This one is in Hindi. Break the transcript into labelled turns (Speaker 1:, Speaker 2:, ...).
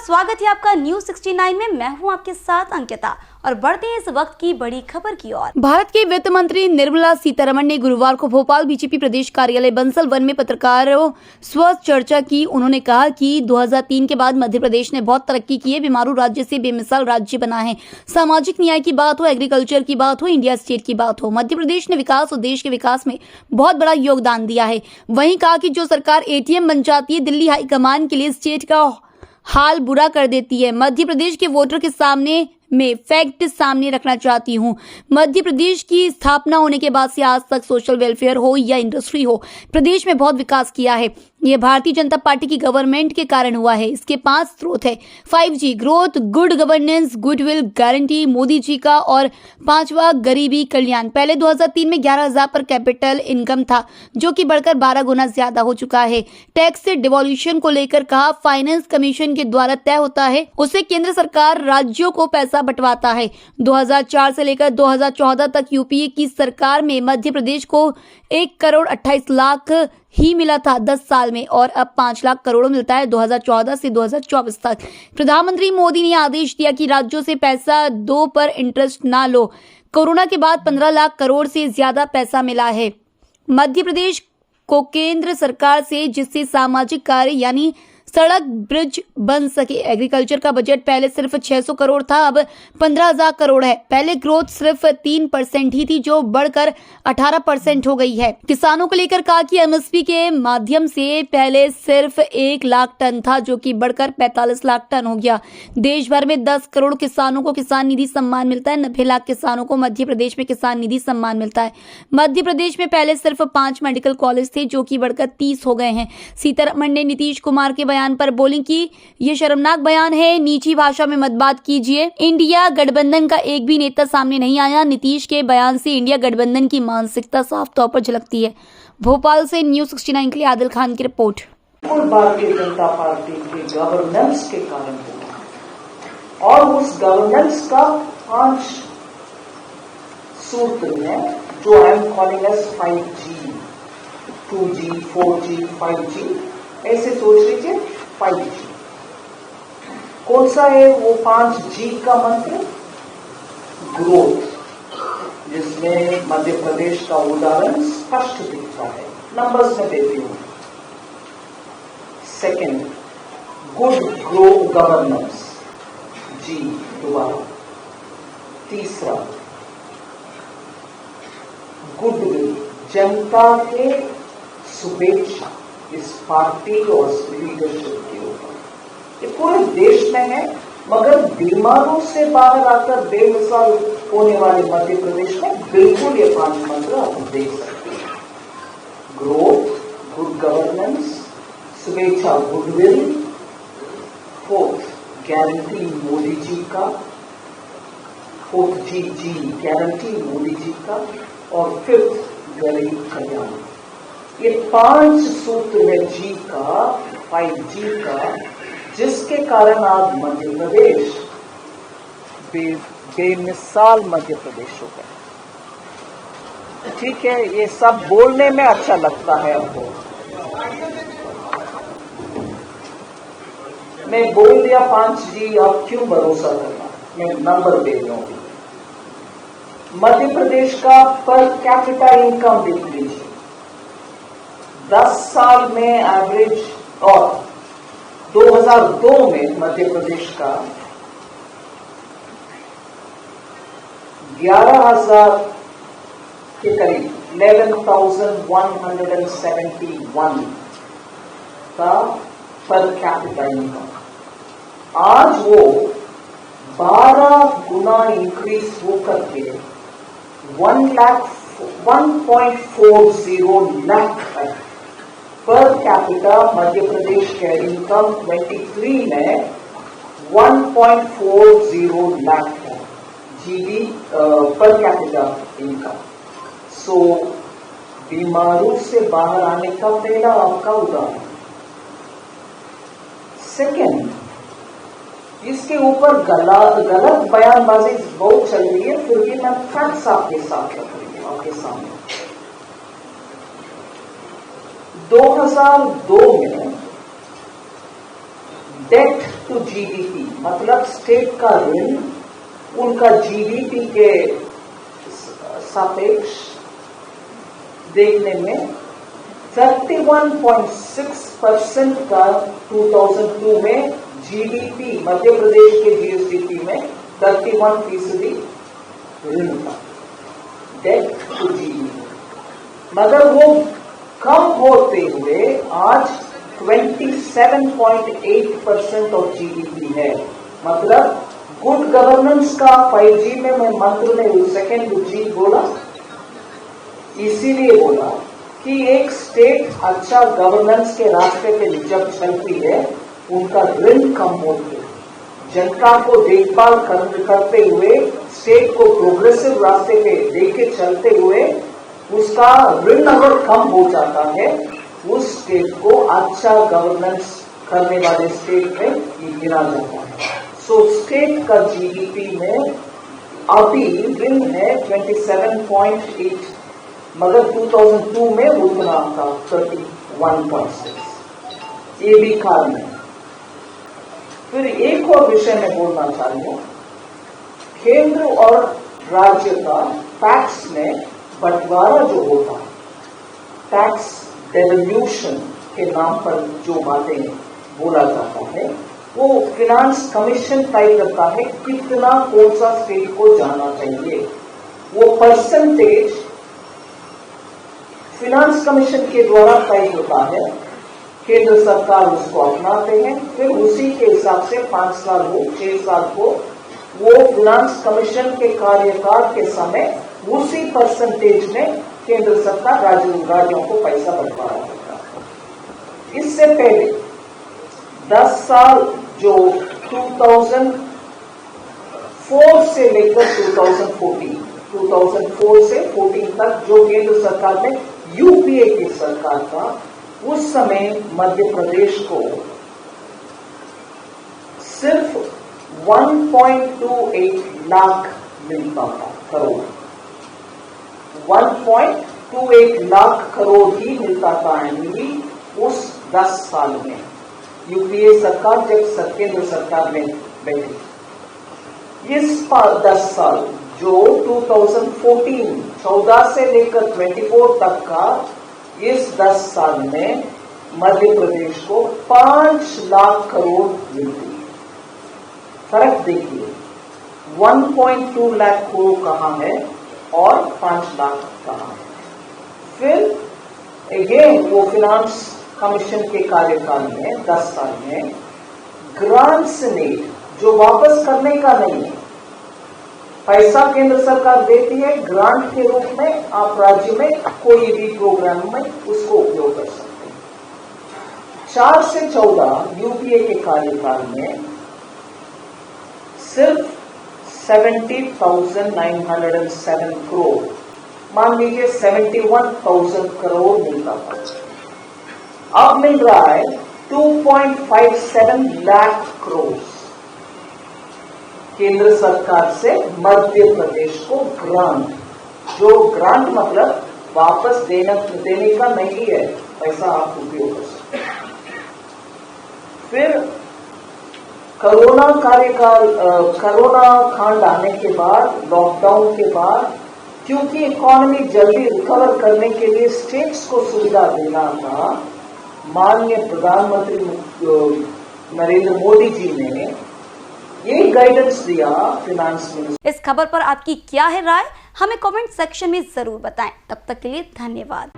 Speaker 1: स्वागत है आपका न्यूज 69 में। मैं हूं आपके साथ अंकिता और बढ़ते हैं इस वक्त की बड़ी खबर की ओर। भारत के वित्त मंत्री निर्मला सीतारमण ने गुरुवार को भोपाल बीजेपी प्रदेश कार्यालय बंसल वन में पत्रकारों स्व चर्चा की। उन्होंने कहा कि 2003 के बाद मध्य प्रदेश ने बहुत तरक्की की है। बीमारू राज्य से बेमिसाल राज्य बना है। सामाजिक न्याय की बात हो, एग्रीकल्चर की बात हो, इंडिया स्टेट की बात हो, मध्य प्रदेश ने विकास और देश के विकास में बहुत बड़ा योगदान दिया है। वहीं कहा कि जो सरकार एटीएम बन जाती है, दिल्ली हाईकमान के लिए स्टेट का हाल बुरा कर देती है। मध्य प्रदेश के वोटर के सामने में फैक्ट सामने रखना चाहती हूँ। मध्य प्रदेश की स्थापना होने के बाद से आज तक सोशल वेलफेयर हो या इंडस्ट्री हो, प्रदेश में बहुत विकास किया है। यह भारतीय जनता पार्टी की गवर्नमेंट के कारण हुआ है। इसके 5 स्रोत है: 5G, growth, good governance, goodwill, guarantee, Modi ji का, और 5वां गरीबी कल्याण। पहले 2003 में 11,000 पर कैपिटल इनकम था, जो कि बढ़कर 12 गुना ज्यादा हो चुका है। टैक्स से डिवॉल्यूशन को लेकर कहा, फाइनेंस कमीशन के द्वारा तय होता है, उसे केंद्र सरकार राज्यों को पैसा बंटवाता है। 2004 से लेकर 2014 तक यूपीए की सरकार में मध्य प्रदेश को 1,28,00,000 ही मिला था 10 साल में, और अब 5 लाख करोड़ मिलता है 2014 से 2024 तक। प्रधानमंत्री मोदी ने आदेश दिया कि राज्यों से पैसा दो पर इंटरेस्ट ना लो। कोरोना के बाद 15 लाख करोड़ से ज्यादा पैसा मिला है मध्य प्रदेश को केंद्र सरकार से, जिससे सामाजिक कार्य यानी सड़क, ब्रिज बन सके। एग्रीकल्चर का बजट पहले सिर्फ 600 करोड़ था, अब 15,000 करोड़ है। पहले ग्रोथ सिर्फ 3% ही थी, जो बढ़कर 18% हो गई है। किसानों को लेकर कहा कि एमएसपी के माध्यम से पहले सिर्फ 1 लाख टन था, जो कि बढ़कर 45 लाख टन हो गया। देश भर में 10 करोड़ किसानों को किसान निधि सम्मान मिलता है। 90 लाख किसानों को मध्य प्रदेश में किसान निधि सम्मान मिलता है। मध्य प्रदेश में पहले सिर्फ 5 मेडिकल कॉलेज थे, जो कि बढ़कर 30 हो गए हैं। सीतारमण ने नीतीश कुमार के बयान पर बोली कि ये शर्मनाक बयान है, नीची भाषा में मत बात कीजिए। इंडिया गठबंधन का एक भी नेता सामने नहीं आया। नीतीश के बयान से इंडिया गठबंधन की मानसिकता साफ तौर पर झलकती है। भोपाल से न्यूज 69 के लिए आदिल खान की रिपोर्ट।
Speaker 2: भारतीय जनता पार्टी के गवर्नेंस के कारण हुआ, और उस गवर्नेंस का 5 सूत्र है, जो I am calling as 5G, 2G, 4G, 5G, ऐसे सोच लीजिए। 5G कौन सा है? वो 5G का मंत्र ग्रोथ, जिसमें मध्य प्रदेश का उदाहरण स्पष्ट दिखता है। नंबर्स में देती हूं। Second, good grow governance, G दोबारा। तीसरा, गुडविल, जनता के शुभेच्छा इस पार्टी और लीडरशिप के ऊपर। ये पूरे देश में है, मगर बीमारों से बाहर आकर बेमिसाल होने वाले मध्य प्रदेश में बिल्कुल ये 5 मंत्र आप देख सकते हैं। ग्रोथ, गुड गवर्नेंस, शुभेच्छा goodwill, 4th guarantee Modi ji का, 4th G guarantee Modi ji का, और 5th गरीब कल्याण। ये 5 सूत्र है G का, 5G का, जिसके कारण आज मध्य प्रदेश बेमिसाल मध्य प्रदेश हो गया। ठीक है, ये सब बोलने में अच्छा लगता है आपको। मैं बोल दिया 5G, आप क्यों भरोसा करना? मैं नंबर दे रहा हूं। मध्य प्रदेश का पर कैपिटा इनकम देख लीजिए। 10 साल में एवरेज, और 2002 में मध्य प्रदेश का 11,000 के करीब 11,171 का पर कैपिटा इनकम। आज वो 12 गुना इंक्रीज होकर के 1.40 लाख पर कैपिटा मध्य प्रदेश के इनकम 23 में 1.40 लाख है जीडी पर कैपिटा इनकम। सो बीमारों से बाहर आने का पहला आपका उदाहरण। सेकेंड, इसके ऊपर गलत बयानबाजी बहुत चल रही है, फिर भी मैं फैक्ट्स आपके साथ रख रही हूं, आपके सामने। 2002 में डेट टू जीडीपी मतलब स्टेट का ऋण उनका जीडीपी के सापेक्ष देखने में 31.6% का 2002 में जीडीपी मध्य प्रदेश के जीएसडीपी में 31% ऋण था डेट टू जीडीपी, मगर वो कम होते हुए आज 27.8% ऑफ जीडीपी है। मतलब गुड गवर्नेंस का 5G में मैं मंत्र में सेकेंड जी बोला, इसीलिए बोला कि एक स्टेट अच्छा गवर्नेंस के रास्ते पे जब चलती है उनका ऋण कम होते, जनता को देखभाल करते हुए स्टेट को प्रोग्रेसिव रास्ते पे लेके चलते हुए उसका ऋण अगर कम हो जाता है उस स्टेट को अच्छा गवर्नेंस करने वाले स्टेट में ये गिना जाता है। सो स्टेट का जीडीपी में अभी ऋण है 27.8, मगर 2002 में उतना था 31.6। ये भी कारण है। फिर एक और विषय में बोलना चाहूंगा, केंद्र और राज्य का टैक्स में बंटवारा जो होता है, टैक्स डेवल्यूशन के नाम पर जो बातें बोला जाता है, वो फिनांस कमीशन तय करता है कितना कौन सा स्टेट को जाना चाहिए। वो परसेंटेज फिनांस कमीशन के द्वारा तय होता है, केंद्र सरकार उसको अपनाते हैं, फिर उसी के हिसाब से 5 साल हो 6 साल हो वो फिनांस कमीशन के कार्यकाल के समय उसी परसेंटेज में केंद्र सरकार राज्यों को पैसा बंटवारा देता है। इससे पहले 10 साल जो 2004 से लेकर 2004 से 14 तक जो केंद्र सरकार में यूपीए की सरकार था, उस समय मध्य प्रदेश को सिर्फ 1.28 लाख मिलता था करोड़, 1.28 लाख करोड़ ही मिलता था एनुअली उस 10 साल में। यूपीए सरकार जब केंद्र सरकार में बैठी, इस 10 साल जो 2014 से लेकर 24 तक का इस 10 साल में मध्य प्रदेश को 5 लाख करोड़ मिलती है। फर्क देखिए, 1.2 लाख करोड़ कहाँ है और 5 लाख कहाँ है। फिर अगेन वो फिनांस कमीशन के कार्यकाल में 10 साल में ग्रांट्स ने जो वापस करने का नहीं है, पैसा केंद्र सरकार देती है ग्रांट के रूप में, आप राज्य में कोई भी प्रोग्राम में उसको उपयोग कर सकते हैं। 4 से 14 यूपीए के कार्यकाल में सिर्फ 70,907 करोड़, मान लीजिए 71,000 करोड़ मिलता था। अब मिल रहा है 2.57 लाख करोड़ केंद्र सरकार से मध्य प्रदेश को ग्रांट, जो ग्रांट मतलब वापस देने का नहीं है, पैसा आप उपयोग कर सकते हैं। फिर कोरोना कांड आने के बाद, लॉकडाउन के बाद, क्योंकि इकोनॉमी जल्दी रिकवर करने के लिए स्टेट्स को सुविधा देना था, माननीय प्रधानमंत्री नरेंद्र मोदी जी ने ये गाइडेंस दिया फिनांस मिनिस्टर।
Speaker 1: इस खबर पर आपकी क्या है राय, हमें कमेंट सेक्शन में जरूर बताएं। तब तक के लिए धन्यवाद।